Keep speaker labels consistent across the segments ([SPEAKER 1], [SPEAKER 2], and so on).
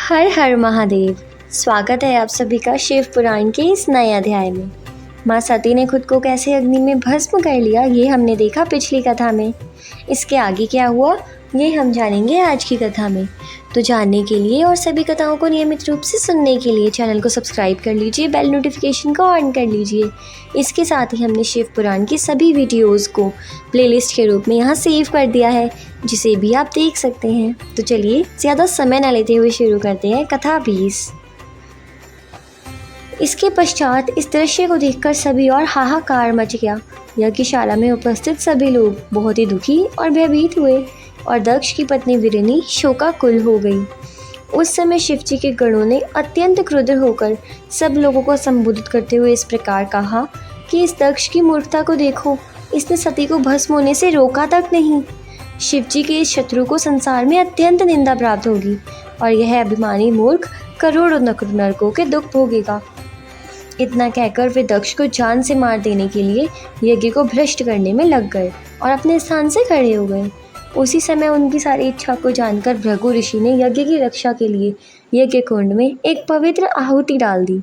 [SPEAKER 1] हर हर महादेव। स्वागत है आप सभी का शिव पुराण के इस नए अध्याय में। माँ सती ने खुद को कैसे अग्नि में भस्म कर लिया ये हमने देखा पिछली कथा में। इसके आगे क्या हुआ ये हम जानेंगे आज की कथा में। तो जानने के लिए और सभी कथाओं को नियमित रूप से सुनने के लिए चैनल को सब्सक्राइब कर लीजिए, बेल नोटिफिकेशन को ऑन कर लीजिए। इसके साथ ही हमने शिव पुराण की सभी वीडियोज़ को प्लेलिस्ट के रूप में यहाँ सेव कर दिया है, जिसे भी आप देख सकते हैं। तो चलिए ज़्यादा समय न लेते हुए शुरू करते हैं कथा 20। इसके पश्चात इस दृश्य को देखकर सभी और हाहाकार मच गया। यज्ञशाला में उपस्थित सभी लोग बहुत ही दुखी और भयभीत हुए और दक्ष की पत्नी वीरिनी शोकाकुल हो गई। उस समय शिवजी के गणों ने अत्यंत क्रुद्ध होकर सब लोगों को संबोधित करते हुए इस प्रकार कहा कि इस दक्ष की मूर्खता को देखो, इसने सती को भस्म होने से रोका तक नहीं। शिवजी के इस शत्रु को संसार में अत्यंत निंदा प्राप्त होगी और यह अभिमानी मूर्ख करोड़ों नरकों के दुख भोगेगा। इतना कहकर वे दक्ष को जान से मार देने के लिए यज्ञ को भ्रष्ट करने में लग गए और अपने स्थान से खड़े हो गए। उसी समय उनकी सारी इच्छा को जानकर भृगु ऋषि ने यज्ञ की रक्षा के लिए यज्ञ कुंड में एक पवित्र आहुति डाल दी।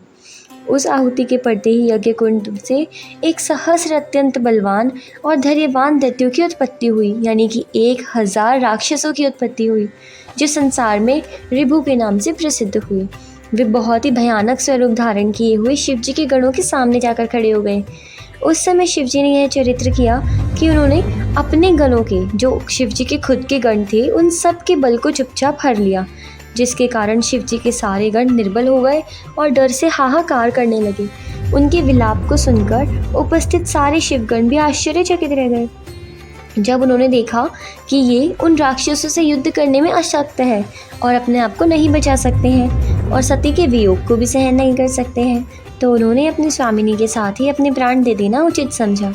[SPEAKER 1] उस आहुति के पड़ते ही यज्ञ कुंड से एक सहस्र अत्यंत बलवान और धैर्यवान दैत्यों की उत्पत्ति हुई, यानी कि 1000 राक्षसों की उत्पत्ति हुई, जो संसार में ऋभु के नाम से प्रसिद्ध हुए। वे बहुत ही भयानक स्वरूप धारण किए हुए शिवजी के गणों के सामने जाकर खड़े हो गए। उस समय शिवजी ने यह चरित्र किया कि उन्होंने अपने गणों के, जो शिवजी के खुद के गण थे, उन सब के बल को चुपचाप हर लिया, जिसके कारण शिवजी के सारे गण निर्बल हो गए और डर से हाहाकार करने लगे। उनके विलाप को सुनकर उपस्थित सारे शिवगण भी आश्चर्यचकित रह गए। जब उन्होंने देखा कि ये उन राक्षसों से युद्ध करने में अशक्त है और अपने आप को नहीं बचा सकते हैं और सती के वियोग को भी सहन नहीं कर सकते हैं, तो उन्होंने अपनी स्वामिनी के साथ ही अपने प्राण दे देना उचित समझा।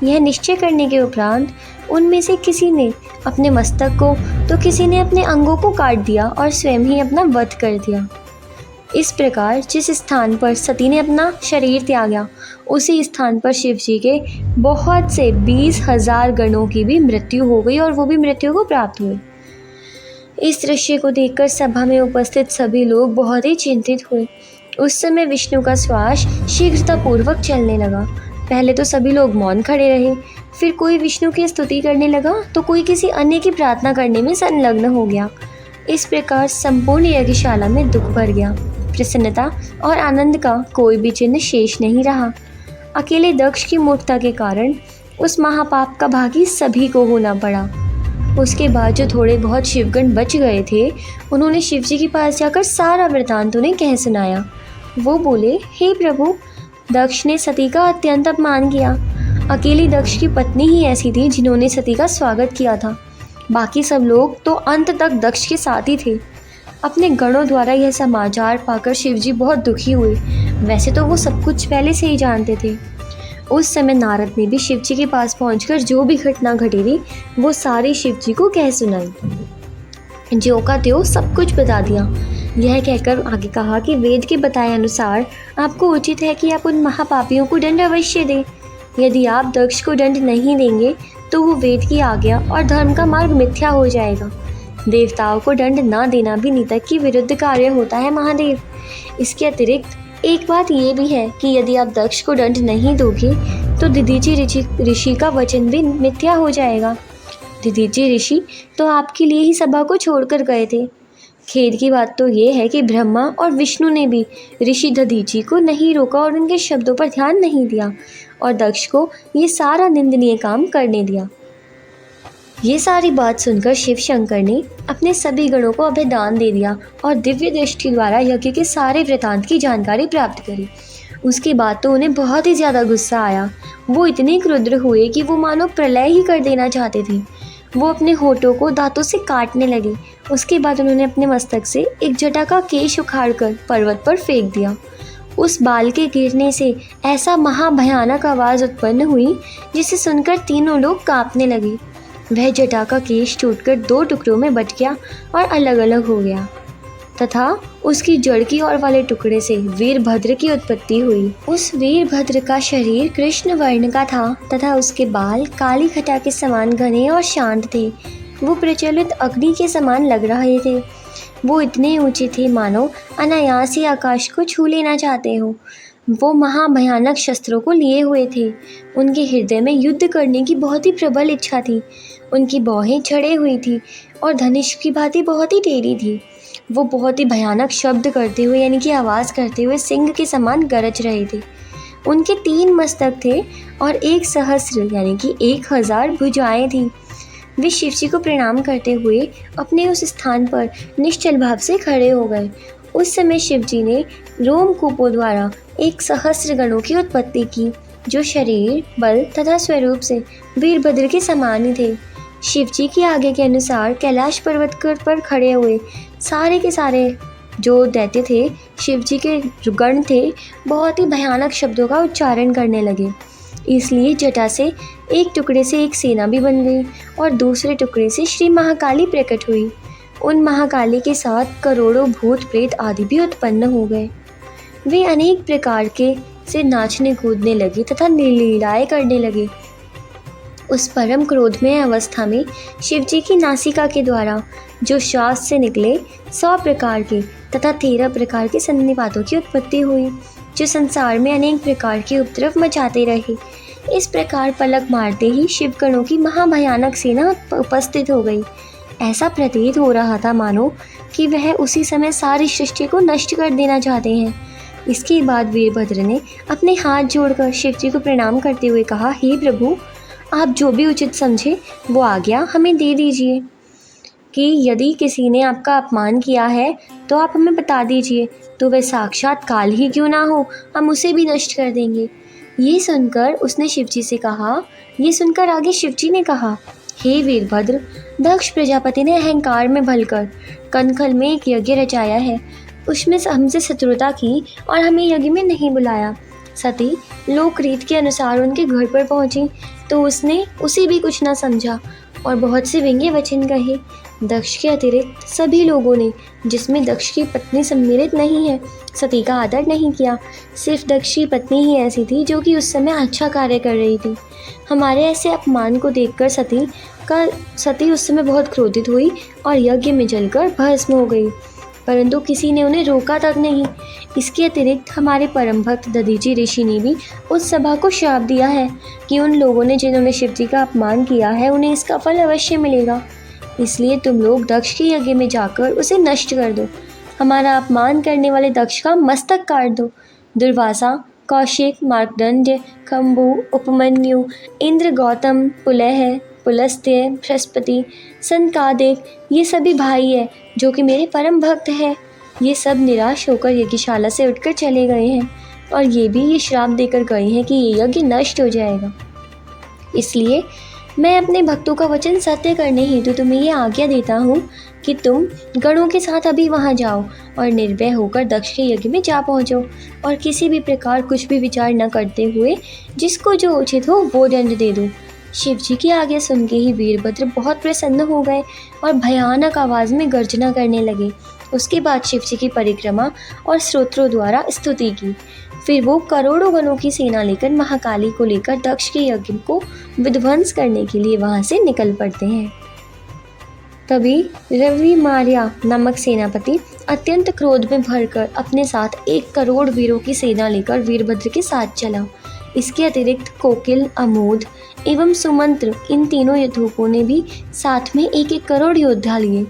[SPEAKER 1] यह निश्चय करने के उपरांत उनमें से किसी ने अपने मस्तक को तो किसी ने अपने अंगों को काट दिया और स्वयं ही अपना वध कर दिया। इस प्रकार जिस स्थान पर सती ने अपना शरीर त्यागा, उसी स्थान पर शिवजी के बहुत से 20,000 गणों की भी मृत्यु हो गई और वो भी मृत्यु को प्राप्त हुए। इस दृश्य को देखकर सभा में उपस्थित सभी लोग बहुत ही चिंतित हुए। उस समय विष्णु का श्वास शीघ्रतापूर्वक चलने लगा। पहले तो सभी लोग मौन खड़े रहे, फिर कोई विष्णु की स्तुति करने लगा तो कोई किसी अन्य की प्रार्थना करने में संलग्न हो गया। इस प्रकार संपूर्ण यज्ञशाला में दुख भर गया। प्रसन्नता और आनंद का कोई भी चिन्ह शेष नहीं रहा। अकेले दक्ष की मूर्खता के कारण उस महापाप का भागी सभी को होना पड़ा। उसके बाद जो थोड़े बहुत शिवगण बच गए थे, उन्होंने शिवजी के पास जाकर सारा वृतांत उन्हें कह सुनाया। वो बोले, हे प्रभु, दक्ष ने सती का अत्यंत अपमान किया। अकेली दक्ष की पत्नी ही ऐसी थी जिन्होंने सती का स्वागत किया था। बाकी सब लोग तो अंत तक दक्ष के साथ ही थे। अपने गणों द्वारा यह समाचार पाकर शिवजी बहुत दुखी हुए। वैसे तो वो सब कुछ पहले से ही जानते थे। उस समय नारद ने भी शिवजी के पास पहुंचकर जो भी घटना घटी थी वो सारी शिवजी को कह सुनाई। ज्यों का त्यों सब कुछ बता दिया। यह कहकर आगे कहा कि वेद के बताए अनुसार आपको उचित है कि आप उन महापापियों को दंड अवश्य दें। यदि आप दक्ष को दंड नहीं देंगे तो वो वेद की आज्ञा और धर्म का मार्ग मिथ्या हो जाएगा। देवताओं को दंड ना देना भी नीति की विरुद्ध कार्य होता है महादेव। इसके अतिरिक्त एक बात ये भी है कि यदि आप दक्ष को दंड नहीं दोगे तो दधीचि ऋषि का वचन भी मिथ्या हो जाएगा। दधीचि ऋषि तो आपके लिए ही सभा को छोड़कर गए थे। खेद की बात तो ये है कि ब्रह्मा और विष्णु ने भी ऋषि दधीचि को नहीं रोका और उनके शब्दों पर ध्यान नहीं दिया और दक्ष को ये सारा निंदनीय काम करने दिया। ये सारी बात सुनकर शिव शंकर ने अपने सभी गणों को अभयदान दे दिया और दिव्य दृष्टि द्वारा यज्ञ के सारे वृतांत की जानकारी प्राप्त करी। उसके बाद तो उन्हें बहुत ही ज़्यादा गुस्सा आया। वो इतने क्रुद्ध हुए कि वो मानो प्रलय ही कर देना चाहते थे। वो अपने होठों को दांतों से काटने लगे। उसके बाद उन्होंने अपने मस्तक से एक जटा का केश उखाड़कर पर्वत पर फेंक दिया। उस बाल के गिरने से ऐसा महाभयानक आवाज़ उत्पन्न हुई जिसे सुनकर तीनों लोग कांपने लगे। वह जटा का केश टूटकर 2 टुकड़ों में बट गया और अलग अलग हो गया तथा उसकी जड़ की ओर वाले टुकड़े से वीरभद्र की उत्पत्ति हुई। उस वीरभद्र का शरीर कृष्ण वर्ण का था तथा उसके बाल काली घटा के समान घने और शांत थे। वो प्रज्वलित अग्नि के समान लग रहे थे। वो इतने ऊंचे थे मानो अनायास ही आकाश को छू लेना चाहते हो। वो महाभयानक शस्त्रों को लिए हुए थे। उनके हृदय में युद्ध करने की बहुत ही प्रबल इच्छा थी। उनकी भौहें चढ़े हुई थी और धनुष की भांति बहुत ही टेढ़ी थी। वो बहुत ही भयानक शब्द करते हुए यानी कि आवाज़ करते हुए सिंह के समान गरज रहे थे। उनके 3 मस्तक थे और 1 सहस्र यानी कि 1000 भुजाएं थीं। वे शिवजी को प्रणाम करते हुए अपने उस स्थान पर निश्चल भाव से खड़े हो गए। उस समय शिवजी ने रोमकूपों द्वारा 1 सहस्र गणों की उत्पत्ति की, जो शरीर, बल तथा स्वरूप से वीरभद्र के समान ही थे। शिवजी की आज्ञा के अनुसार कैलाश पर्वत पर खड़े हुए सारे के सारे जो दैत्य थे, शिवजी के गण थे, बहुत ही भयानक शब्दों का उच्चारण करने लगे। इसलिए जटा से एक टुकड़े से एक सेना भी बन गई और दूसरे टुकड़े से श्री महाकाली प्रकट हुई। उन महाकाली के साथ करोड़ों भूत प्रेत आदि भी उत्पन्न हो गए। वे अनेक प्रकार के से नाचने कूदने लगे तथा लीलाएं करने लगे। उस परम क्रोधमय अवस्था में शिवजी की नासिका के द्वारा जो श्वास से निकले 100 प्रकार के तथा 13 प्रकार के सन्निपातों की उत्पत्ति हुई, जो संसार में अनेक प्रकार के उपद्रव मचाते रहे। इस प्रकार पलक मारते ही शिवगणों की महाभयानक सेना उपस्थित हो गई। ऐसा प्रतीत हो रहा था मानो कि वह उसी समय सारी सृष्टि को नष्ट कर देना चाहते हैं। इसके बाद वीरभद्र ने अपने हाथ जोड़कर शिवजी को प्रणाम करते हुए कहा, हे प्रभु, आप जो भी उचित समझे वो आज्ञा हमें दे दीजिए कि यदि किसी ने आपका अपमान किया है तो आप हमें बता दीजिए, तो वह साक्षात काल ही क्यों ना हो, हम उसे भी नष्ट कर देंगे। ये सुनकर उसने शिवजी से कहा, ये सुनकर आगे शिवजी ने कहा, हे वीरभद्र, दक्ष प्रजापति ने अहंकार में भलकर कनखल में एक यज्ञ रचाया है। उसमें हमसे शत्रुता की और हमें यज्ञ में नहीं बुलाया। सती लोक रीत के अनुसार उनके घर पर पहुंची तो उसने उसे भी कुछ न समझा और बहुत से व्यंग्य वचन कहे। दक्ष के अतिरिक्त सभी लोगों ने, जिसमें दक्ष की पत्नी सम्मिलित नहीं है, सती का आदर नहीं किया। सिर्फ दक्ष की पत्नी ही ऐसी थी जो कि उस समय अच्छा कार्य कर रही थी। हमारे ऐसे अपमान को देखकर सती उस समय बहुत क्रोधित हुई और यज्ञ में जलकर भस्म हो गई, परंतु किसी ने उन्हें रोका तक नहीं। इसके अतिरिक्त हमारे परम भक्त दधीची ऋषि ने भी उस सभा को श्राप दिया है कि उन लोगों ने जिन्होंने शिवजी का अपमान किया है उन्हें इसका फल अवश्य मिलेगा। इसलिए तुम लोग दक्ष के यज्ञ में जाकर उसे नष्ट कर दो। हमारा अपमान करने वाले दक्ष का मस्तक काट दो। दुर्वासा, कौशिक, मार्कंडेय, खम्बु, उपमन्यु, इंद्र, गौतम, पुलह, पुलस्त्य, बृहस्पति, संकादिक, ये सभी भाई है जो कि मेरे परम भक्त हैं। ये सब निराश होकर यज्ञशाला से उठकर चले गए हैं और ये भी ये श्राप देकर गए हैं कि ये यज्ञ नष्ट हो जाएगा। इसलिए मैं अपने भक्तों का वचन सत्य करने हेतु तुम्हें ये आज्ञा देता हूँ कि तुम गणों के साथ अभी वहाँ जाओ और निर्भय होकर दक्ष के यज्ञ में जा पहुँचो और किसी भी प्रकार कुछ भी विचार न करते हुए जिसको जो उचित हो वो दंड दे दो। शिवजी की आज्ञा सुन के ही वीरभद्र बहुत प्रसन्न हो गए और भयानक आवाज़ में गर्जना करने लगे। उसके बाद शिवजी की परिक्रमा और स्तोत्रों द्वारा स्तुति की। फिर वो करोड़ों गणों की सेना लेकर महाकाली को लेकर दक्ष के यज्ञ को विध्वंस करने के लिए वहां से निकल पड़ते हैं। तभी रविमार्या नामक सेनापति अत्यंत क्रोध में भरकर अपने साथ 1 करोड़ वीरों की सेना लेकर वीरभद्र के साथ चला। इसके अतिरिक्त कोकिल, अमोद एवं सुमंत्र, इन तीनों यथुकों ने भी साथ में 1-1 करोड़ योद्धा लिए।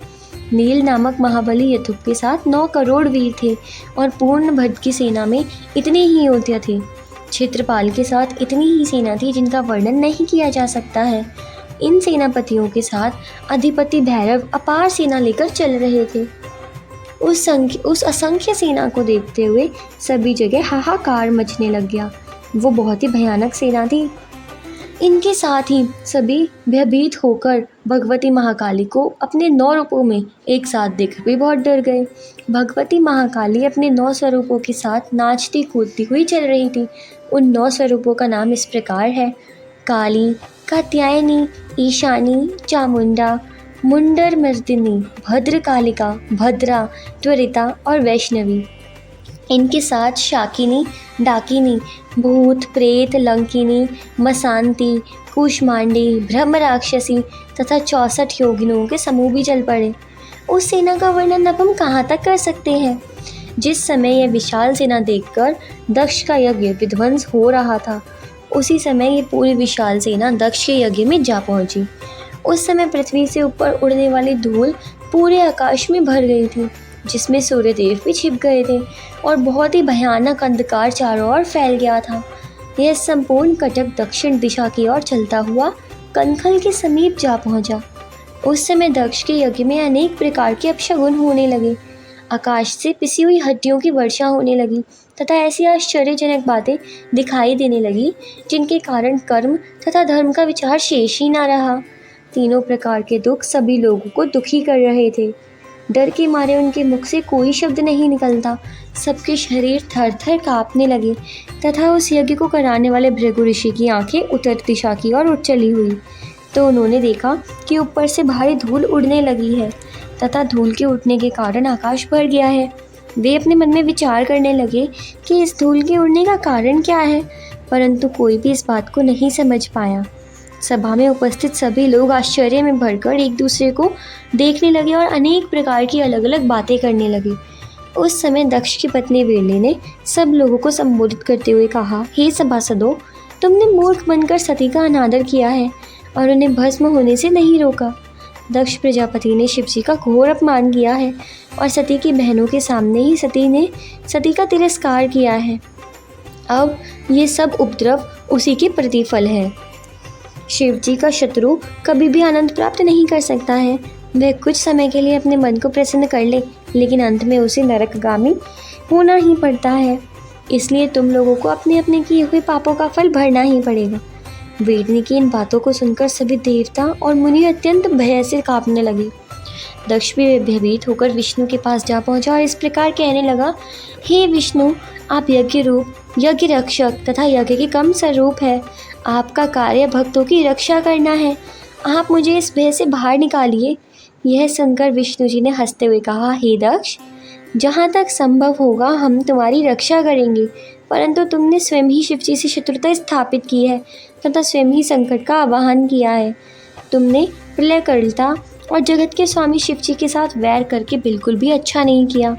[SPEAKER 1] नील नामक महाबली यथुक के साथ 9 करोड़ वीर थे और पूर्ण भद्र की सेना में इतने ही योद्धा थे। क्षेत्रपाल के साथ इतनी ही सेना थी जिनका वर्णन नहीं किया जा सकता है। इन सेनापतियों के साथ अधिपति भैरव अपार सेना लेकर चल रहे थे। उस असंख्य सेना को देखते हुए सभी जगह हाहाकार मचने लग गया। वो बहुत ही भयानक सेना थी। इनके साथ ही सभी भयभीत होकर भगवती महाकाली को अपने 9 रूपों में एक साथ देखकर भी बहुत डर गए। भगवती महाकाली अपने 9 स्वरूपों के साथ नाचती कूदती हुई चल रही थी। उन 9 स्वरूपों का नाम इस प्रकार है: काली, कात्यायनी, ईशानी, चामुंडा, मुंडरमर्दिनी, भद्रकालिका, भद्रा, त्वरिता और वैष्णवी। इनके साथ शाकिनी, डाकिनी, भूत, प्रेत, लंकिनी, मसांती, कूष्मांडी, ब्रह्म राक्षसी तथा 64 योगिनियों के समूह भी चल पड़े। उस सेना का वर्णन अब हम कहाँ तक कर सकते हैं। जिस समय यह विशाल सेना देखकर दक्ष का यज्ञ विध्वंस हो रहा था, उसी समय ये पूरी विशाल सेना दक्ष के यज्ञ में जा पहुंची। उस समय पृथ्वी से ऊपर उड़ने वाली धूल पूरे आकाश में भर गई थी, जिसमें सूर्यदेव भी छिप गए थे और बहुत ही भयानक अंधकार चारों ओर फैल गया था। यह संपूर्ण कटक दक्षिण दिशा की ओर चलता हुआ कनखल के समीप जा पहुंचा। उस समय दक्ष के यज्ञ में अनेक प्रकार के अपशगुन होने लगे। आकाश से पिसी हुई हड्डियों की वर्षा होने लगी तथा ऐसी आश्चर्यजनक बातें दिखाई देने लगी जिनके कारण कर्म तथा धर्म का विचार शेष ही ना रहा। तीनों प्रकार के दुख सभी लोगों को दुखी कर रहे थे। डर के मारे उनके मुख से कोई शब्द नहीं निकलता। सबके शरीर थर थर काँपने लगे तथा उस यज्ञ को कराने वाले भृगु ऋषि की आंखें उत्तर दिशा की ओर उठ चली हुई तो उन्होंने देखा कि ऊपर से भारी धूल उड़ने लगी है तथा धूल के उठने के कारण आकाश भर गया है। वे अपने मन में विचार करने लगे कि इस धूल के उड़ने का कारण क्या है, परंतु कोई भी इस बात को नहीं समझ पाया। सभा में उपस्थित सभी लोग आश्चर्य में भरकर एक दूसरे को देखने लगे और अनेक प्रकार की अलग अलग बातें करने लगे। उस समय दक्ष की पत्नी वीरली ने सब लोगों को संबोधित करते हुए कहा, हे सभासदों, तुमने मूर्ख बनकर सती का अनादर किया है और उन्हें भस्म होने से नहीं रोका। दक्ष प्रजापति ने शिव जी का घोर अपमान किया है और सती की बहनों के सामने ही सती का तिरस्कार किया है। अब ये सब उपद्रव उसी के प्रतिफल है। शिव जी का शत्रु कभी भी आनंद प्राप्त नहीं कर सकता है। वह कुछ समय के लिए अपने मन को प्रसन्न कर ले, लेकिन अंत में उसे नरकगामी होना ही पड़ता है। इसलिए तुम लोगों को अपने अपने किए हुए पापों का फल भरना ही पड़ेगा। वेदनी की इन बातों को सुनकर सभी देवता और मुनि अत्यंत भय से कांपने लगे। दक्ष भी भयभीत होकर विष्णु के पास जा पहुंचा और इस प्रकार कहने लगा, हे विष्णु, आप यज्ञ रूप, यज्ञ रक्षक तथा यज्ञ के कम स्वरूप है। आपका कार्य भक्तों की रक्षा करना है। आप मुझे इस भय से बाहर निकालिए। यह सुनकर विष्णु जी ने हंसते हुए कहा, हे दक्ष, जहाँ तक संभव होगा हम तुम्हारी रक्षा करेंगे, परंतु तुमने स्वयं ही शिव जी से शत्रुता स्थापित की है तथा स्वयं ही संकट का आवाहन किया है। तुमने प्रलयकर्ता और जगत के स्वामी शिव जी के साथ वैर करके बिल्कुल भी अच्छा नहीं किया।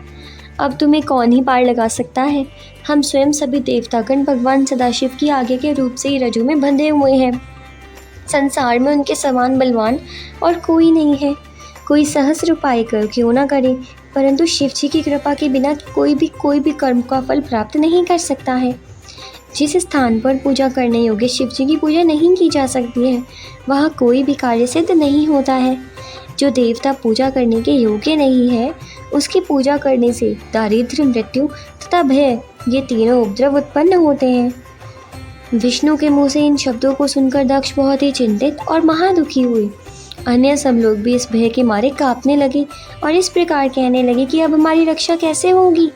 [SPEAKER 1] अब तुम्हें कौन ही पार लगा सकता है। हम स्वयं सभी देवतागण भगवान सदाशिव की आगे के रूप से ही रज्जु में बंधे हुए हैं। संसार में उनके समान बलवान और कोई नहीं है। कोई सहस्र उपाय कर क्यों ना करे, परंतु शिव जी की कृपा के बिना कोई भी कर्म का फल प्राप्त नहीं कर सकता है। जिस स्थान पर पूजा करने योग्य शिव जी की पूजा नहीं की जा सकती है, वहाँ कोई भी कार्य सिद्ध नहीं होता है। जो देवता पूजा करने के योग्य नहीं है, उसकी पूजा करने से दारिद्र्य, मृत्यु तथा भय, ये तीनों उपद्रव उत्पन्न होते हैं। विष्णु के मुँह से इन शब्दों को सुनकर दक्ष बहुत ही चिंतित और महादुखी हुए। अन्य सब लोग भी इस भय के मारे कांपने लगे और इस प्रकार कहने लगे कि अब हमारी रक्षा कैसे होगी।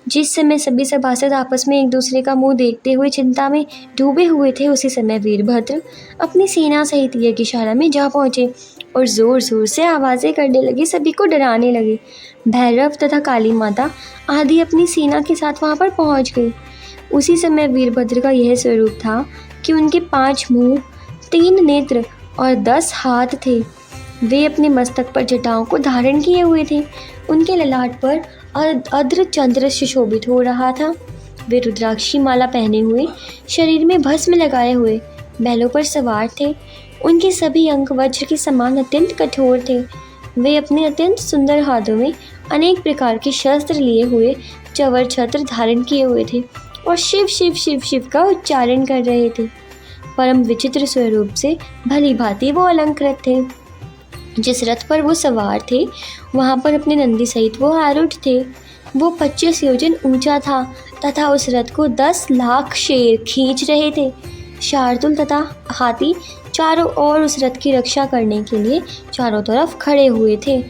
[SPEAKER 1] जिस समय सभी सभासद आपस में एक दूसरे का मुंह देखते हुए चिंता में डूबे हुए थे, उसी समय वीरभद्र अपनी सेना सहित यज्ञशाला में जा पहुंचे और जोर जोर से आवाज़ें करने लगे, सभी को डराने लगे। भैरव तथा काली माता आदि अपनी सेना के साथ वहां पर पहुंच गई। उसी समय वीरभद्र का यह स्वरूप था कि उनके 5 मुँह, 3 नेत्र और 10 हाथ थे। वे अपने मस्तक पर जटाओं को धारण किए हुए थे। उनके ललाट पर अद्र चंद्र सुशोभित हो रहा था। वे रुद्राक्षी माला पहने हुए, शरीर में भस्म लगाए हुए, बैलों पर सवार थे। उनके सभी अंग वज्र के समान अत्यंत कठोर थे। वे अपने अत्यंत सुंदर हाथों में अनेक प्रकार के शस्त्र लिए हुए चवर छत्र धारण किए हुए थे और शिव शिव शिव शिव का उच्चारण कर रहे थे। परम विचित्र स्वरूप से भली भांति वो अलंकृत थे। जिस रथ पर वो सवार थे, वहाँ पर अपने नंदी सहित वो आरूढ़ थे। वो 25 योजन ऊंचा था तथा उस रथ को 10 लाख शेर खींच रहे थे। शार्दुल तथा हाथी चारों ओर उस रथ की रक्षा करने के लिए चारों तरफ खड़े हुए थे।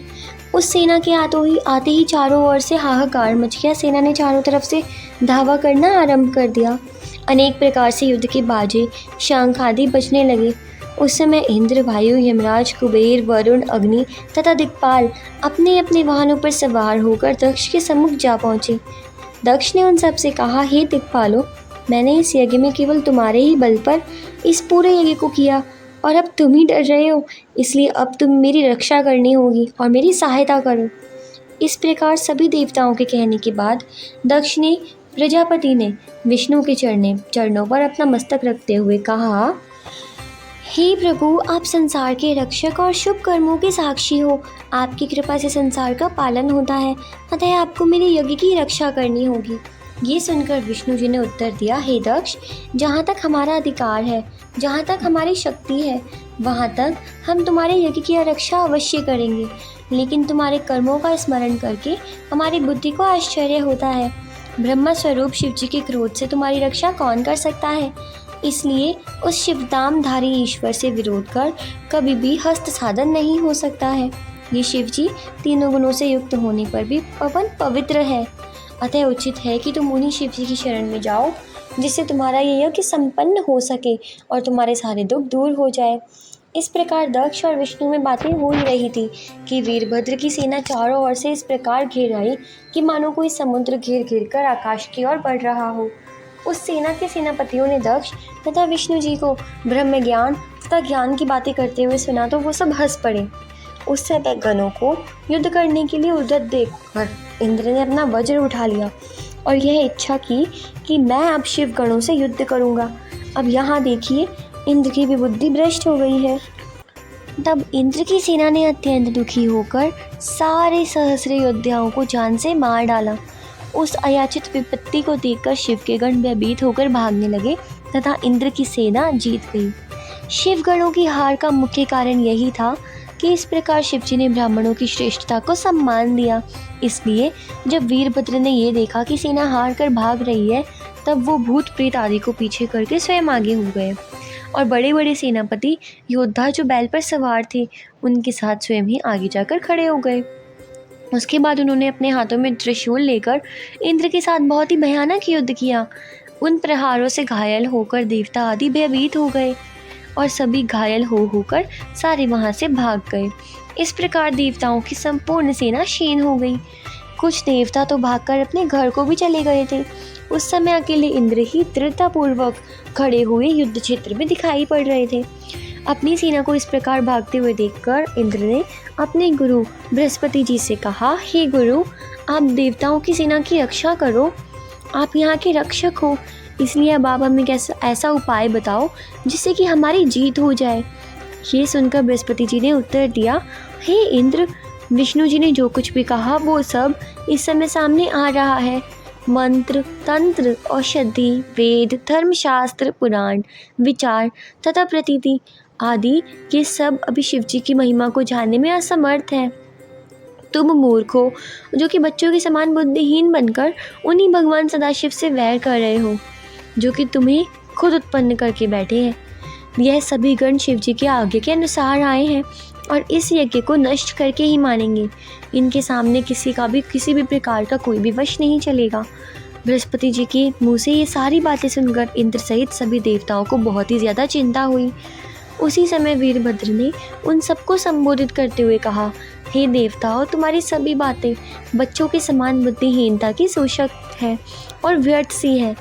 [SPEAKER 1] उस सेना के आते ही चारों ओर से हाहाकार मच गया। सेना ने चारों तरफ से धावा करना आरंभ कर दिया। अनेक प्रकार से युद्ध के बाजे, शंख आदि बजने लगे। उस समय इंद्र, वायु, यमराज, कुबेर, वरुण, अग्नि तथा दिक्पाल अपने अपने वाहनों पर सवार होकर दक्ष के सम्मुख जा पहुँचे। दक्ष ने उन सब से कहा, हे दिक्पालों, मैंने इस यज्ञ में केवल तुम्हारे ही बल पर इस पूरे यज्ञ को किया और अब तुम ही डर रहे हो, इसलिए अब तुम मेरी रक्षा करनी होगी और मेरी सहायता करो। इस प्रकार सभी देवताओं के कहने के बाद दक्ष ने प्रजापति ने विष्णु के चरणों पर अपना मस्तक रखते हुए कहा, हे प्रभु, आप संसार के रक्षक और शुभ कर्मों के साक्षी हो। आपकी कृपा से संसार का पालन होता है, अतः आपको मेरे यज्ञ की रक्षा करनी होगी। ये सुनकर विष्णु जी ने उत्तर दिया, हे दक्ष, जहाँ तक हमारा अधिकार है, जहाँ तक हमारी शक्ति है, वहाँ तक हम तुम्हारे यज्ञ की रक्षा अवश्य करेंगे। लेकिन तुम्हारे कर्मों का स्मरण करके हमारी बुद्धि को आश्चर्य होता है। ब्रह्म स्वरूप शिव जी के क्रोध से तुम्हारी रक्षा कौन कर सकता है? इसलिए उस शिवधामधारी ईश्वर से विरोध कर कभी भी हस्त साधन नहीं हो सकता है। ये शिव जी तीनों गुणों से युक्त होने पर भी पवित्र है, अतः उचित है कि तुम उन्हीं शिव जी की शरण में जाओ, जिससे तुम्हारा ये यज्ञ संपन्न हो सके और तुम्हारे सारे दुख दूर हो जाए। इस प्रकार दक्ष और विष्णु में बातें हो ही रही थी कि वीरभद्र की सेना चारों ओर से इस प्रकार घेर आई कि मानो कोई समुद्र घेर घेर कर आकाश की ओर बढ़ रहा हो। उस सेना के सेनापतियों ने दक्ष तथा विष्णु जी को ब्रह्म ज्ञान तथा ज्ञान की बातें करते हुए सुना तो वो सब हंस पड़े। उस समय गणों को युद्ध करने के लिए उद्यत देखकर इंद्र ने अपना वज्र उठा लिया और यह इच्छा की कि मैं अब शिव गणों से युद्ध करूंगा। अब यहाँ देखिए, इंद्र की भी बुद्धि भ्रष्ट हो गई है। तब इंद्र की सेना ने अत्यंत दुखी होकर सारे सहस्र योद्धाओं को जान से मार डाला। उस अयाचित विपत्ति को देखकर शिव के गण भयभीत होकर भागने लगे तथा इंद्र की सेना जीत गई। शिवगणों की हार का मुख्य कारण यही था कि इस प्रकार शिवजी ने ब्राह्मणों की श्रेष्ठता को सम्मान दिया। इसलिए जब वीरभद्र ने ये देखा कि सेना हार कर भाग रही है, तब वो भूत प्रेत आदि को पीछे करके स्वयं आगे हो गए और बड़े बड़े सेनापति योद्धा जो बैल पर सवार थे, उनके साथ स्वयं ही आगे जाकर खड़े हो गए। उसके बाद उन्होंने अपने हाथों में त्रिशूल लेकर इंद्र के साथ बहुत ही भयानक युद्ध किया। उन प्रहारों से घायल होकर देवता आदि भयभीत हो गए और सभी घायल होकर सारे वहाँ से भाग गए। इस प्रकार देवताओं की संपूर्ण सेना क्षीण हो गई। कुछ देवता तो भागकर अपने घर को भी चले गए थे। उस समय अकेले इंद्र ही दृढ़तापूर्वक खड़े हुए युद्ध क्षेत्र में दिखाई पड़ रहे थे। अपनी सेना को इस प्रकार भागते हुए देखकर इंद्र ने अपने गुरु बृहस्पति जी से कहा, हे गुरु, आप देवताओं की सेना की रक्षा करो, आप यहाँ के रक्षक हो, इसलिए अब आप हमें ऐसा उपाय बताओ जिससे कि हमारी जीत हो जाए। ये सुनकर बृहस्पति जी ने उत्तर दिया, हे इंद्र, विष्णु जी ने जो कुछ भी कहा वो सब इस समय सामने आ रहा है। मंत्र, तंत्र, औषधि, वेद, धर्मशास्त्र, पुराण, विचार तथा प्रतीति आदि ये सब अभी शिव जी की महिमा को जानने में असमर्थ हैं। तुम मूर्ख हो जो कि बच्चों के समान बुद्धिहीन बनकर उन्हीं भगवान सदाशिव से वैर कर रहे हो, जो कि तुम्हें खुद उत्पन्न करके बैठे हैं। यह सभी गण शिव जी के आज्ञा के अनुसार आए हैं और इस यज्ञ को नष्ट करके ही मानेंगे। इनके सामने किसी भी प्रकार का कोई भी वश नहीं चलेगा। बृहस्पति जी के मुँह से ये सारी बातें सुनकर इंद्र सहित सभी देवताओं को बहुत ही ज़्यादा चिंता हुई। उसी समय वीरभद्र ने उन सबको संबोधित करते हुए कहा, हे देवताओं, तुम्हारी सभी बातें बच्चों के समान बुद्धिहीनता की सूचक है और व्यर्थ सी है।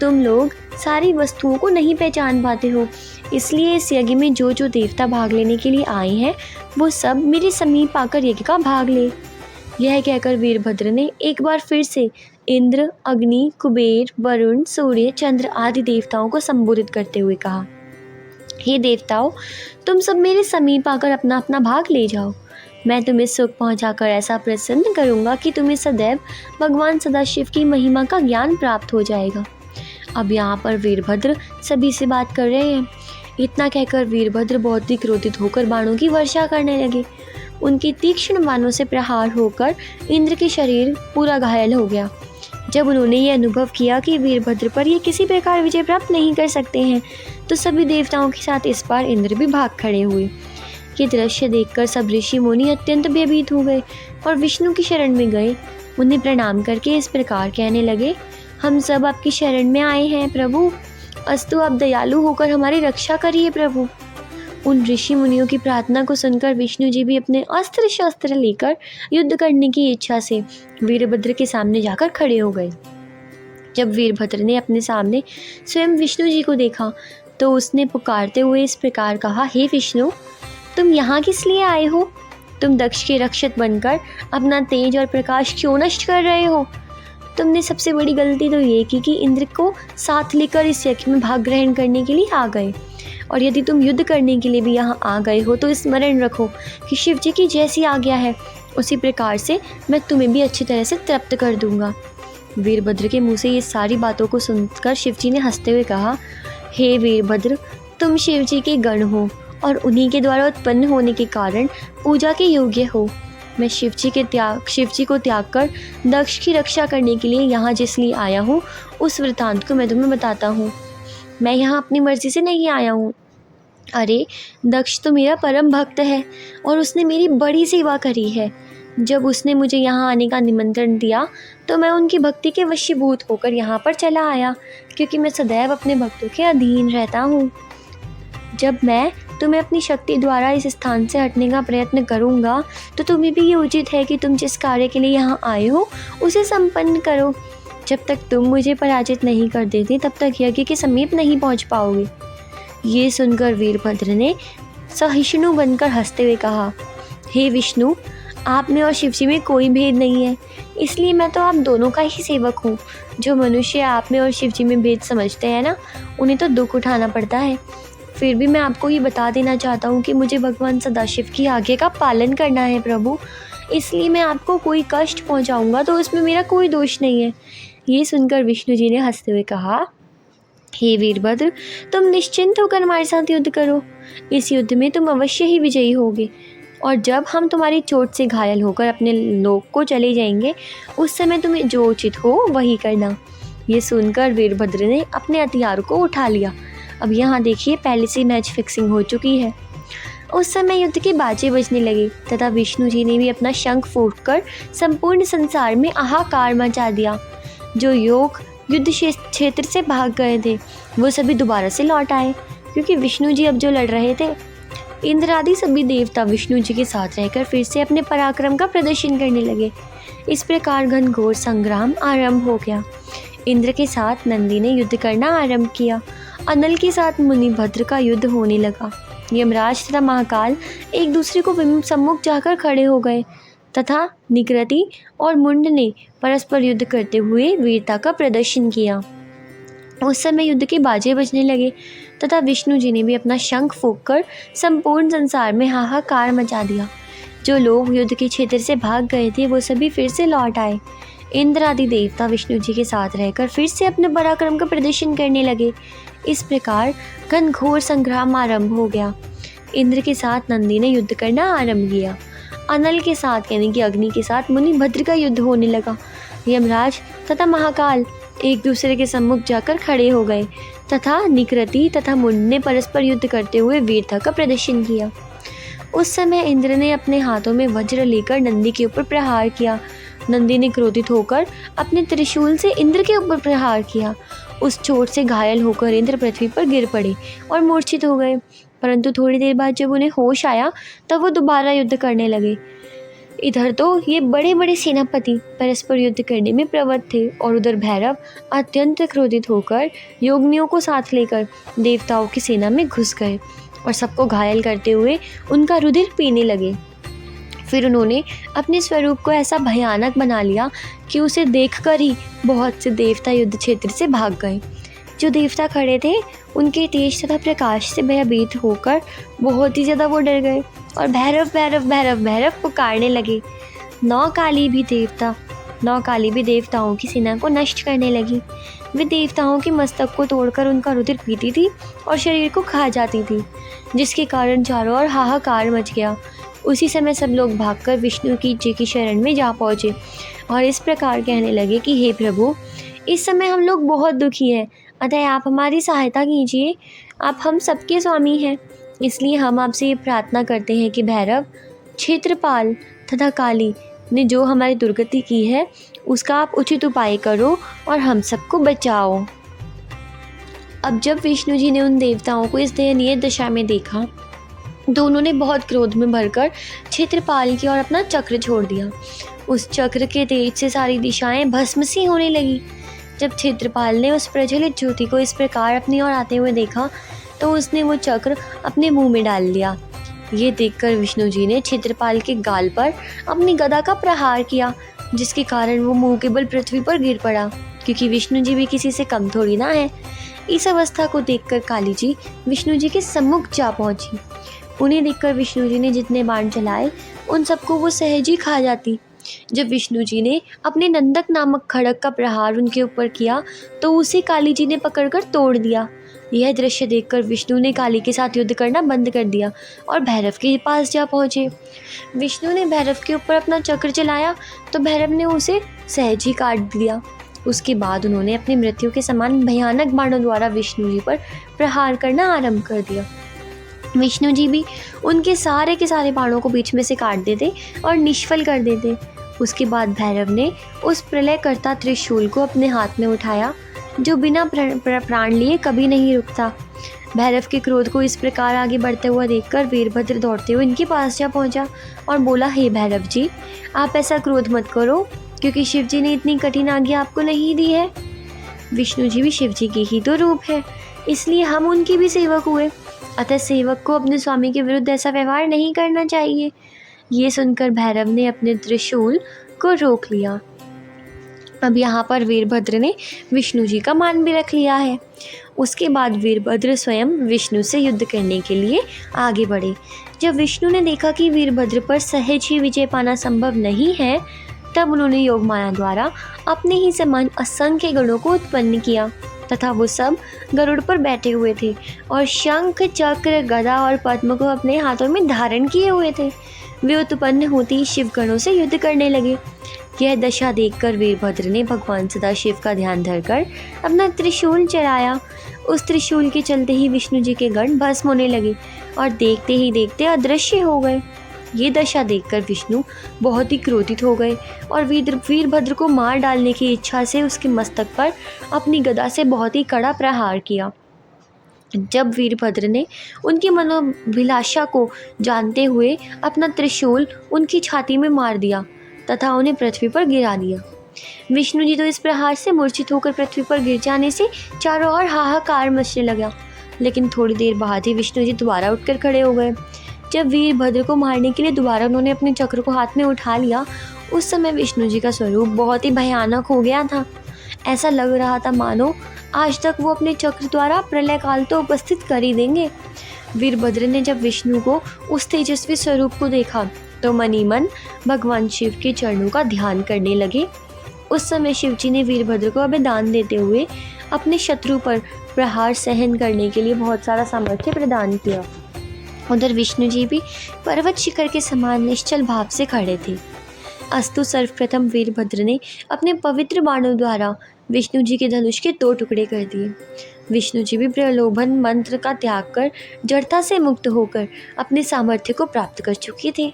[SPEAKER 1] तुम लोग सारी वस्तुओं को नहीं पहचान पाते हो, इसलिए इस यज्ञ में जो जो देवता भाग लेने के लिए आए हैं वो सब मेरे समीप आकर यज्ञ का भाग ले। यह कहकर वीरभद्र ने एक बार फिर से इंद्र, अग्नि, कुबेर, वरुण, सूर्य, चंद्र आदि देवताओं को संबोधित करते हुए कहा, हे देवताओं, तुम सब मेरे समीप आकर अपना अपना भाग ले जाओ। मैं तुम्हें सुख पहुंचाकर ऐसा प्रसन्न करूंगा कि तुम्हें सदैव भगवान सदाशिव की महिमा का ज्ञान प्राप्त हो जाएगा। अब यहाँ पर वीरभद्र सभी से बात कर रहे हैं। इतना कहकर वीरभद्र बहुत ही क्रोधित होकर बाणों की वर्षा करने लगे। उनके तीक्ष्ण बाणों से प्रहार होकर इंद्र के शरीर पूरा घायल हो गया। जब उन्होंने ये अनुभव किया कि वीरभद्र पर ये किसी प्रकार विजय प्राप्त नहीं कर सकते हैं, तो सभी देवताओं के साथ इस बार इंद्र भी भाग खड़े हुए। ये दृश्य देखकर सब ऋषि मुनि अत्यंत भयभीत हो गए और विष्णु की शरण में गए। उन्हें प्रणाम करके इस प्रकार कहने लगे, हम सब आपकी शरण में आए हैं प्रभु, अस्तु आप दयालु होकर हमारी रक्षा करिए प्रभु। उन ऋषि मुनियों की प्रार्थना को सुनकर विष्णु जी भी अपने अस्त्र शस्त्र लेकर युद्ध करने की इच्छा से वीरभद्र के सामने जाकर खड़े हो गए। जब वीरभद्र ने अपने सामने स्वयं विष्णु जी को देखा तो उसने पुकारते हुए इस प्रकार कहा, हे विष्णु, तुम यहाँ किस लिए आए हो? तुम दक्ष के रक्षक बनकर अपना तेज और प्रकाश क्यों नष्ट कर रहे हो? तुमने सबसे बड़ी गलती तो ये की कि इंद्र को साथ लेकर इस यज्ञ में भाग ग्रहण करने के लिए आ गए। और यदि तुम युद्ध करने के लिए भी यहाँ आ गए हो तो स्मरण रखो कि शिव जी की जैसी आज्ञा है उसी प्रकार से मैं तुम्हें भी अच्छी तरह से तृप्त कर दूंगा। वीरभद्र के मुँह से ये सारी बातों को सुनकर शिव जी ने हंसते हुए कहा, हे वीरभद्र, तुम शिव जी के गण हो और उन्हीं के द्वारा उत्पन्न होने के कारण पूजा के योग्य हो। मैं शिव जी को त्याग कर दक्ष की रक्षा करने के लिए यहाँ जिस लिए आया हूँ उस वृतांत को मैं तुम्हें बताता हूँ। मैं यहाँ अपनी मर्जी से नहीं आया हूँ। अरे, दक्ष तो मेरा परम भक्त है और उसने मेरी बड़ी सेवा करी है। जब उसने मुझे यहाँ आने का निमंत्रण दिया तो मैं उनकी भक्ति के वशीभूत होकर यहाँ पर चला आया, क्योंकि मैं सदैव अपने भक्तों के अधीन रहता हूँ। जब मैं तुम्हें अपनी शक्ति द्वारा इस स्थान से हटने का प्रयत्न करूँगा तो तुम्हें भी ये उचित है कि तुम जिस कार्य के लिए यहाँ आए हो उसे संपन्न करो। जब तक तुम मुझे पराजित नहीं कर देते तब तक यज्ञ के समीप नहीं पहुँच पाओगे। ये सुनकर वीरभद्र ने सहिष्णु बनकर हंसते हुए कहा, हे विष्णु, आप में और शिव जी में कोई भेद नहीं है, इसलिए मैं तो आप दोनों का ही सेवक हूँ। जो मनुष्य आप में और शिव जी में भेद समझते हैं ना, उन्हें तो दुख उठाना पड़ता है। फिर भी मैं आपको ये बता देना चाहता हूँ कि मुझे भगवान सदाशिव की आज्ञा का पालन करना है प्रभु, इसलिए मैं आपको कोई कष्ट पहुँचाऊँगा तो उसमें मेरा कोई दोष नहीं है। ये सुनकर विष्णु जी ने हंसते हुए कहा, हे वीरभद्र, तुम निश्चिंत होकर हमारे साथ युद्ध करो। इस युद्ध में तुम अवश्य ही विजयी होगे और जब हम तुम्हारी चोट से घायल होकर अपने लोक को चले जाएंगे उस समय तुम्हें जो उचित हो वही करना। ये सुनकर वीरभद्र ने अपने हथियार को उठा लिया। अब यहाँ देखिए, पहले से मैच फिक्सिंग हो चुकी है। उस समय युद्ध के बाजे बजने लगे तथा विष्णु जी ने भी अपना शंख फूंककर संपूर्ण संसार में हाहाकार मचा दिया। जो योग युद्ध क्षेत्र से भाग गए थे वो सभी दोबारा से लौट आए, क्योंकि विष्णु जी अब जो लड़ रहे थे। इंद्र आदि सभी देवता विष्णु जी के साथ रहकर फिर से अपने पराक्रम का प्रदर्शन करने लगे। इस प्रकार घनघोर संग्राम आरंभ हो गया। इंद्र के साथ नंदी ने युद्ध करना आरंभ किया। अनल के साथ मुनिभद्र का युद्ध होने लगा। यमराज तथा महाकाल एक दूसरे को सम्मुख जाकर खड़े हो गए तथा निकृति और मुंड ने परस्पर युद्ध करते हुए वीरता का प्रदर्शन किया। उस समय युद्ध के बाजे बजने लगे तथा विष्णु जी ने भी अपना शंख फूंककर संपूर्ण संसार में हाहाकार मचा दिया। जो लोग युद्ध के क्षेत्र से भाग गए थे वो सभी फिर से लौट आए। इंद्र आदि देवता विष्णु जी के साथ रहकर फिर से अपने पराक्रम का प्रदर्शन करने लगे। इस प्रकार घनघोर संग्राम आरंभ हो गया। इंद्र के साथ नंदी ने युद्ध करना आरंभ किया। अनल के साथ यानी कि अग्नि के साथ मुनिभद्र का युद्ध होने लगा। यमराज तथा महाकाल एक दूसरे के सम्मुख जाकर खड़े हो गए तथा निकृति तथा मुंड ने परस्पर युद्ध करते हुए वीरता का प्रदर्शन किया। उस समय इंद्र ने अपने हाथों में वज्र लेकर नंदी के ऊपर प्रहार किया। नंदी ने क्रोधित होकर अपने त्रिशूल से इंद्र के ऊपर प्रहार किया। उस चोट से घायल होकर इंद्र पृथ्वी पर गिर पड़े और मूर्छित हो गए। परंतु थोड़ी देर बाद जब उन्हें होश आया तब वो दोबारा युद्ध करने लगे। इधर तो ये बड़े बड़े सेनापति परस्पर युद्ध करने में प्रवृत्त थे और उधर भैरव अत्यंत क्रोधित होकर योगिनियों को साथ लेकर देवताओं की सेना में घुस गए और सबको घायल करते हुए उनका रुधिर पीने लगे। फिर उन्होंने अपने स्वरूप को ऐसा भयानक बना लिया कि उसे देखकर ही बहुत से देवता युद्ध क्षेत्र से भाग गए। जो देवता खड़े थे उनके तेज तथा प्रकाश से भयभीत होकर बहुत ही ज़्यादा वो डर गए और भैरव भैरव भैरव भैरव पुकारने लगे। नौ काली भी देवताओं की सेना को नष्ट करने लगी। वे देवताओं के मस्तक को तोड़कर उनका रुधिर पीती थी और शरीर को खा जाती थी, जिसके कारण चारों ओर हाहाकार मच गया। उसी समय सब लोग भागकर विष्णु जी की शरण में जा पहुँचे और इस प्रकार कहने लगे कि हे प्रभु, इस समय हम लोग बहुत दुखी हैं, अतः आप हमारी सहायता कीजिए। आप हम सबके स्वामी हैं, इसलिए हम आपसे ये प्रार्थना करते हैं कि भैरव, क्षेत्रपाल तथा काली ने जो हमारी दुर्गति की है उसका आप उचित उपाय करो और हम सबको बचाओ। अब जब विष्णु जी ने उन देवताओं को इस दयनीय दशा में देखा तो उन्होंने बहुत क्रोध में भरकर क्षेत्रपाल की ओर अपना चक्र छोड़ दिया। उस चक्र के तेज से सारी दिशाएं भस्म सी होने लगी। जब क्षेत्रपाल ने उस प्रज्वलित ज्योति को इस प्रकार अपनी ओर आते हुए देखा तो उसने वो चक्र अपने मुंह में डाल लिया। ये देखकर विष्णु जी ने क्षेत्रपाल के गाल पर अपनी गदा का प्रहार किया, जिसके कारण वो मुंह के बल पृथ्वी पर गिर पड़ा, क्योंकि विष्णु जी भी किसी से कम थोड़ी ना है। इस अवस्था को देखकर काली जी विष्णु जी के सम्मुख जा पहुंची। उन्हें देखकर विष्णु जी ने जितने बाण चलाए उन सबको वो सहज ही खा जाती। जब विष्णु जी ने अपने नंदक नामक खड़ग का प्रहार उनके ऊपर किया तो उसे काली जी ने पकड़कर तोड़ दिया। यह दृश्य देखकर विष्णु ने काली के साथ युद्ध करना बंद कर दिया और भैरव के पास जा पहुँचे। विष्णु ने भैरव के ऊपर अपना चक्र चलाया तो भैरव ने उसे सहज ही काट दिया। उसके बाद उन्होंने अपनी मृत्यु के समान भयानक बाणों द्वारा विष्णु जी पर प्रहार करना आरंभ कर दिया। विष्णु जी भी उनके सारे के सारे बाणों को बीच में से काट देते और निष्फल कर देते। उसके बाद भैरव ने उस प्रलयकर्ता त्रिशूल को अपने हाथ में उठाया, जो बिना प्राण लिए कभी नहीं रुकता। भैरव के क्रोध को इस प्रकार आगे बढ़ते हुआ देखकर वीरभद्र दौड़ते हुए इनके पास जा पहुंचा और बोला, हे भैरव जी, आप ऐसा क्रोध मत करो, क्योंकि शिव जी ने इतनी कठिन आज्ञा आपको नहीं दी है। विष्णु जी भी शिव जी के ही तो रूप है, इसलिए हम उनके भी सेवक हुए, अतः सेवक को अपने स्वामी के विरुद्ध ऐसा व्यवहार नहीं करना चाहिए। ये सुनकर भैरव ने अपने त्रिशूल को रोक लिया। अब यहाँ पर वीरभद्र ने विष्णु जी का मान भी रख लिया है। उसके बाद वीरभद्र स्वयं विष्णु से युद्ध करने के लिए आगे बढ़े। जब विष्णु ने देखा कि वीरभद्र पर सहज ही विजय पाना संभव नहीं है, तब उन्होंने योग माया द्वारा अपने ही समान असंख्य गणों को उत्पन्न किया तथा वो सब गरुड़ पर बैठे हुए थे और शंख, चक्र, गदा और पद्म को अपने हाथों में धारण किए हुए थे। वे उत्पन्न होते ही शिवगणों से युद्ध करने लगे। यह दशा देखकर वीरभद्र ने भगवान सदाशिव का ध्यान धरकर अपना त्रिशूल चलाया। उस त्रिशूल के चलते ही विष्णु जी के गण भस्म होने लगे और देखते ही देखते अदृश्य हो गए। ये दशा देखकर विष्णु बहुत ही क्रोधित हो गए और वीरभद्र को मार डालने की इच्छा से उसके मस्तक पर अपनी गदा से बहुत ही कड़ा प्रहार किया। जब वीरभद्र ने उनकी मनोभिलाषा को जानते हुए अपना त्रिशूल उनकी छाती में मार दिया तथा उन्हें पृथ्वी पर गिरा दिया। विष्णु जी तो इस प्रहार से मूर्छित होकर पृथ्वी पर गिर जाने से चारों ओर हाहाकार मचने लगा, लेकिन थोड़ी देर बाद ही विष्णु जी दोबारा उठकर खड़े हो गए। जब वीरभद्र को मारने के लिए दोबारा उन्होंने अपने चक्र को हाथ में उठा लिया, उस समय विष्णु जी का स्वरूप बहुत ही भयानक हो गया था। ऐसा लग रहा था मानो आज तक वो अपने चक्र द्वारा प्रलय काल तो उपस्थित कर ही देंगे। वीरभद्र ने जब विष्णु को उस तेजस्वी स्वरूप को देखा तो मनी मन भगवान शिव के चरणों का ध्यान करने लगे। उस समय शिव जी ने वीरभद्र को अभिदान देते हुए अपने शत्रु पर प्रहार सहन करने के लिए बहुत सारा सामर्थ्य प्रदान किया। उधर विष्णु जी भी पर्वत शिखर के समान निश्चल भाव से खड़े थे। अस्तु सर्वप्रथम वीरभद्र ने अपने पवित्र बाणों द्वारा विष्णु जी के धनुष के 2 टुकड़े कर दिए। विष्णु जी भी प्रलोभन मंत्र का त्याग कर जड़ता से मुक्त होकर अपने सामर्थ्य को प्राप्त कर चुके थे।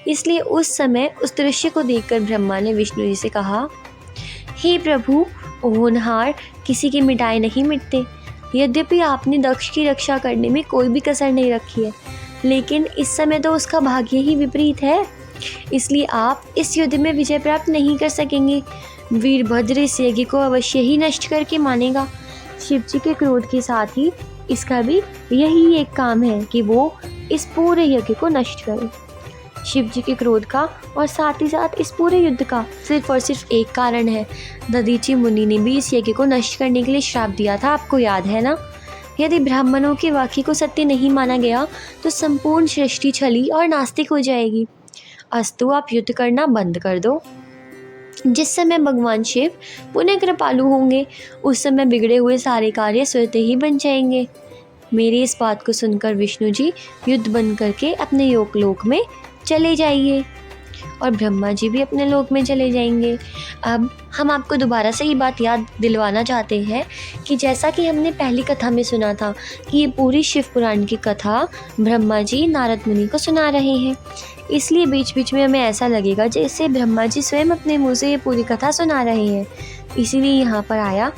[SPEAKER 1] इसलिए उस समय उस दृश्य को देखकर ब्रह्मा ने विष्णु जी से कहा, हे प्रभु, होनहार किसी के मिटाए नहीं मिटते। यद्यपि आपने दक्ष की रक्षा करने में कोई भी कसर नहीं रखी है, लेकिन इस समय तो उसका भाग्य ही विपरीत है, इसलिए आप इस युद्ध में विजय प्राप्त नहीं कर सकेंगे। वीरभद्र इस यज्ञ को अवश्य ही नष्ट करके मानेगा। शिव जी के क्रोध के साथ ही इसका भी यही एक काम है कि वो इस पूरे यज्ञ को नष्ट करे। शिव जी के क्रोध का और साथ ही साथ इस पूरे युद्ध का सिर्फ और सिर्फ एक कारण है। दधीचि मुनि ने भी इस यज्ञ को नष्ट करने के लिए श्राप दिया था, आपको याद है ना? यदि ब्राह्मणों के वाक्य को सत्य नहीं माना गया तो संपूर्ण सृष्टि छली और नास्तिक हो जाएगी। अस्तु, आप युद्ध करना बंद कर दो। जिस समय भगवान शिव पुण्य कृपालु होंगे, उस समय बिगड़े हुए सारे कार्य स्वतः ही बन जाएंगे। मेरी इस बात को सुनकर विष्णु जी युद्ध बंद करके अपने योग लोक में चले जाइए और ब्रह्मा जी भी अपने लोक में चले जाएंगे। अब हम आपको दोबारा से ये बात याद दिलवाना चाहते हैं कि जैसा कि हमने पहली कथा में सुना था कि ये पूरी शिव पुराण की कथा ब्रह्मा जी नारद मुनि को सुना रहे हैं, इसलिए बीच बीच में हमें ऐसा लगेगा जैसे ब्रह्मा जी स्वयं अपने मुँह से ये पूरी कथा सुना रहे हैं। इसीलिए यहाँ पर आया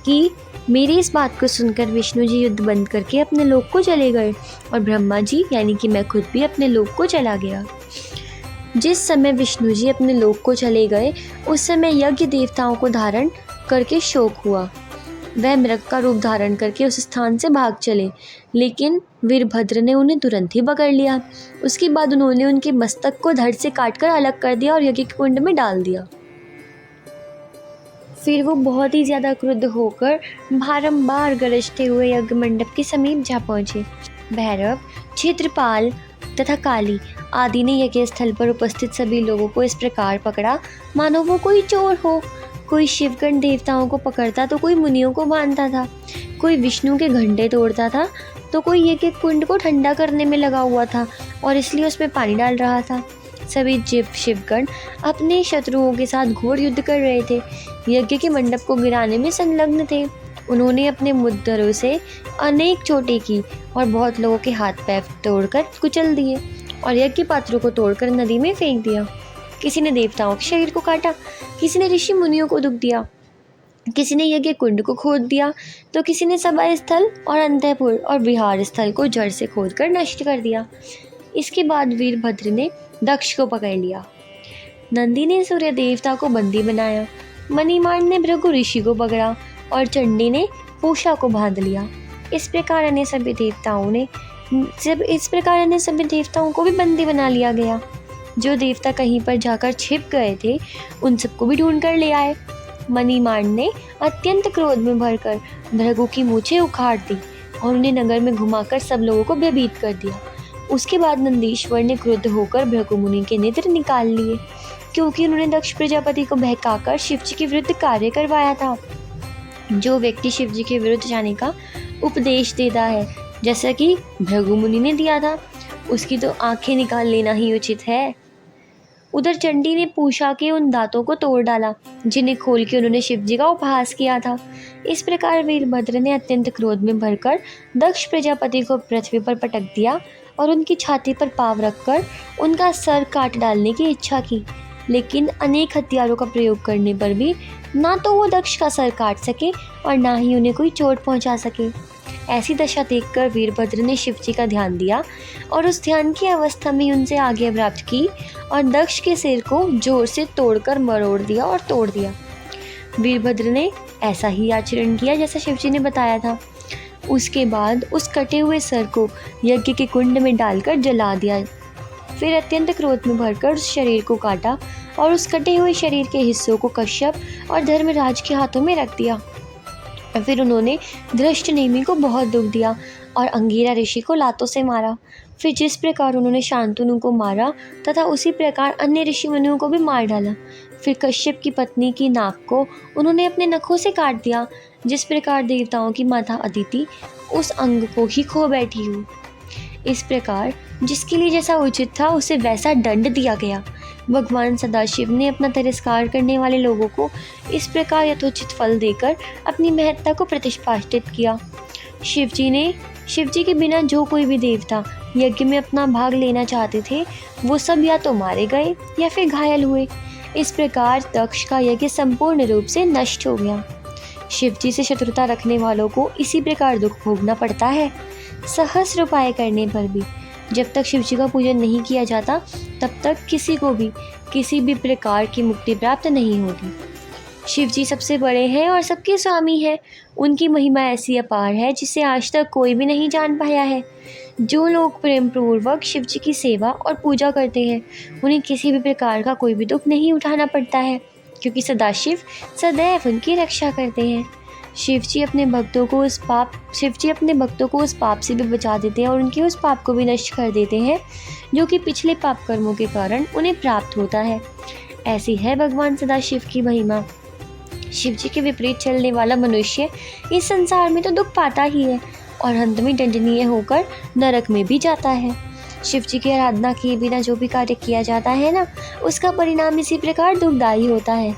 [SPEAKER 1] कि मेरी इस बात को सुनकर विष्णु जी युद्ध बंद करके अपने लोक को चले गए और ब्रह्मा जी यानी कि मैं खुद भी अपने लोक को चला गया। जिस समय विष्णु जी अपने लोक को चले गए, उस समय यज्ञ देवताओं को धारण करके शोक हुआ। वह मृग का रूप धारण करके उस स्थान से भाग चले। लेकिन वीरभद्र ने उन्हें तुरंत ही पकड़ लिया। उसके बाद उन्होंने उनके मस्तक को धड़ से काटकर अलग कर दिया और यज्ञ के कुंड में डाल दिया। फिर वो बहुत ही ज़्यादा क्रुद्ध होकर बारंबार गरजते हुए यज्ञ मंडप के समीप जा पहुँचे। भैरव, क्षेत्रपाल तथा काली आदि ने यज्ञ स्थल पर उपस्थित सभी लोगों को इस प्रकार पकड़ा मानो वो कोई चोर हो। कोई शिवगण देवताओं को पकड़ता तो कोई मुनियों को बांधता था, कोई विष्णु के घंटे तोड़ता था तो कोई यज्ञ कुंड को ठंडा करने में लगा हुआ था और इसलिए उसमें पानी डाल रहा था। सभी शिवगण अपने शत्रुओं के साथ घोर युद्ध कर रहे थे, यज्ञ के मंडप को गिराने में संलग्न थे। उन्होंने अपने मुद्दरों से अनेक चोटें की और बहुत लोगों के हाथ पैर तोड़कर कुचल दिए और यज्ञ पात्रों को तोड़कर नदी में फेंक दिया। किसी ने देवताओं के शरीर को काटा, किसी ने ऋषि मुनियों को दुख दिया, किसी ने यज्ञ कुंड को खोद दिया तो किसी ने सभा स्थल और अंतःपुर और विहार स्थल को जड़ से खोदकर नष्ट कर दिया। इसके बाद वीरभद्र ने दक्ष को पकड़ लिया। नंदी ने सूर्य देवता को बंदी बनाया, मणिमान ने भृगु ऋषि को पकड़ा और चंडी ने पूषा को बांध लिया। इस प्रकार अन्य सभी देवताओं को भी बंदी बना लिया गया। जो देवता कहीं पर जाकर छिप गए थे उन सबको भी ढूंढ कर ले आए। मणिमान ने अत्यंत क्रोध में भरकर भृगु की मूछें उखाड़ दी और उन्हें नगर में घुमाकर सब लोगों को भयभीत कर दिया। उसके बाद नंदीश्वर ने क्रुद्ध होकर भृगु मुनि के नेत्र निकाल लिए, क्योंकि उन्होंने दक्ष प्रजापति को बहकाकर शिवजी के विरुद्ध कार्य करवाया था। जो व्यक्ति शिवजी के विरुद्ध जाने का उपदेश देता है, जैसा कि भृगु मुनि ने दिया था, उसकी तो आंखें निकाल लेना ही उचित है। उधर चंडी ने पूषा के उन दांतों को तोड़ डाला जिन्हें खोल के उन्होंने शिवजी का उपहास किया था। इस प्रकार वीरभद्र ने अत्यंत क्रोध में भरकर दक्ष प्रजापति को पृथ्वी पर पटक दिया और उनकी छाती पर पाँव रखकर उनका सर काट डालने की इच्छा की। लेकिन अनेक हथियारों का प्रयोग करने पर भी ना तो वो दक्ष का सर काट सके और ना ही उन्हें कोई चोट पहुंचा सके। ऐसी दशा देखकर वीरभद्र ने शिवजी का ध्यान दिया और उस ध्यान की अवस्था में उनसे आज्ञा प्राप्त की और दक्ष के सिर को जोर से तोड़कर मरोड़ दिया और तोड़ दिया। वीरभद्र ने ऐसा ही आचरण किया जैसा शिवजी ने बताया था। उसके बाद उस कटे हुए सर को यज्ञ के कुंड में डालकर जला दिया। फिर अत्यंत क्रोध में भरकर उस शरीर को काटा और उस कटे हुए शरीर के हिस्सों को कश्यप और धर्मराज के हाथों में रख दिया। फिर उन्होंने धृष्टनेमि को बहुत दुख दिया और अंगिरा ऋषि को लातों से मारा। फिर जिस प्रकार उन्होंने शांतनु को मारा तथा उसी प्रकार अन्य ऋषि मुनियों को भी मार डाला। फिर कश्यप की पत्नी की नाक को उन्होंने अपने नखों से काट दिया। जिस प्रकार देवताओं की माता अदिति उस अंग को ही खो बैठी हो, इस प्रकार जिसके लिए जैसा उचित था उसे वैसा दंड दिया गया। भगवान सदाशिव ने अपना तिरस्कार करने वाले लोगों को इस प्रकार यथोचित फल देकर अपनी महत्ता को प्रतिष्ठापित किया। शिवजी के बिना जो कोई भी देवता यज्ञ में अपना भाग लेना चाहते थे वो सब या तो मारे गए या फिर घायल हुए। इस प्रकार दक्ष का यज्ञ संपूर्ण रूप से नष्ट हो गया। शिवजी से शत्रुता रखने वालों को इसी प्रकार दुख भोगना पड़ता है। सहस्र उपाय करने पर भी जब तक शिवजी का पूजन नहीं किया जाता तब तक किसी को भी किसी भी प्रकार की मुक्ति प्राप्त नहीं होती। शिवजी सबसे बड़े हैं और सबके स्वामी हैं। उनकी महिमा ऐसी अपार है जिसे आज तक कोई भी नहीं जान पाया है। जो लोग प्रेम पूर्वक शिवजी की सेवा और पूजा करते हैं उन्हें किसी भी प्रकार का कोई भी दुख नहीं उठाना पड़ता है, क्योंकि सदाशिव सदैव उनकी रक्षा करते हैं। शिवजी अपने भक्तों को उस पाप से भी बचा देते हैं और उनके उस पाप को भी नष्ट कर देते हैं जो कि पिछले पाप कर्मों के कारण उन्हें प्राप्त होता है। ऐसी है भगवान सदाशिव की महिमा। शिवजी के विपरीत चलने वाला मनुष्य इस संसार में तो दुख पाता ही है और अंत में दंडनीय होकर नरक में भी जाता है। शिवजी की आराधना किए बिना जो भी कार्य किया जाता है ना, उसका परिणाम इसी प्रकार दुखदायी होता है।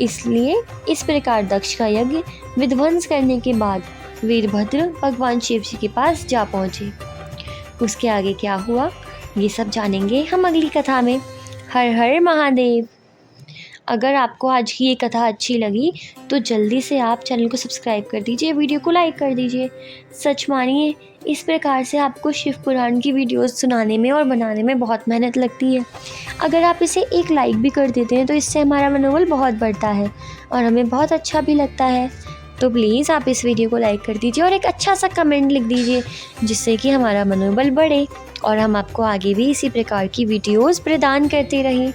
[SPEAKER 1] इसलिए इस प्रकार दक्ष का यज्ञ विध्वंस करने के बाद वीरभद्र भगवान शिव जी के पास जा पहुँचे। उसके आगे क्या हुआ ये सब जानेंगे हम अगली कथा में। हर हर महादेव। अगर आपको आज की ये कथा अच्छी लगी तो जल्दी से आप चैनल को सब्सक्राइब कर दीजिए, वीडियो को लाइक कर दीजिए। सच मानिए इस प्रकार से आपको शिव पुराण की वीडियोस सुनाने में और बनाने में बहुत मेहनत लगती है। अगर आप इसे एक लाइक भी कर देते हैं तो इससे हमारा मनोबल बहुत बढ़ता है और हमें बहुत अच्छा भी लगता है। तो प्लीज़ आप इस वीडियो को लाइक कर दीजिए और एक अच्छा सा कमेंट लिख दीजिए, जिससे कि हमारा मनोबल बढ़े और हम आपको आगे भी इसी प्रकार की वीडियोस प्रदान करते रहें।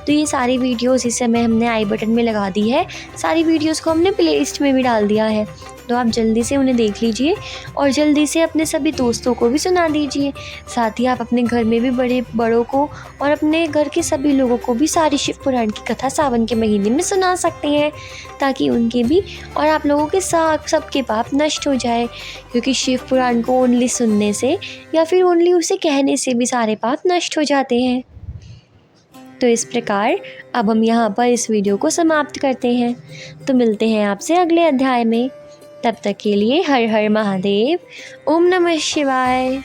[SPEAKER 1] तो ये सारी वीडियोस इस समय हमने आई बटन में लगा दी है, सारी वीडियोस को हमने प्लेलिस्ट में भी डाल दिया है, तो आप जल्दी से उन्हें देख लीजिए और जल्दी से अपने सभी दोस्तों को भी सुना दीजिए। साथ ही आप अपने घर में भी बड़ों को और अपने घर के सभी लोगों को भी सारी शिव पुराण की कथा सावन के महीने में सुना सकते हैं, ताकि उनके भी और आप लोगों के सबके पाप नष्ट हो जाए, क्योंकि शिव पुराण को ओनली सुनने से या फिर ओनली उसे कहने से भी सारे पाप नष्ट हो जाते हैं। तो इस प्रकार अब हम यहाँ पर इस वीडियो को समाप्त करते हैं। तो मिलते हैं आपसे अगले अध्याय में। तब तक के लिए हर हर महादेव, ओम नमः शिवाय।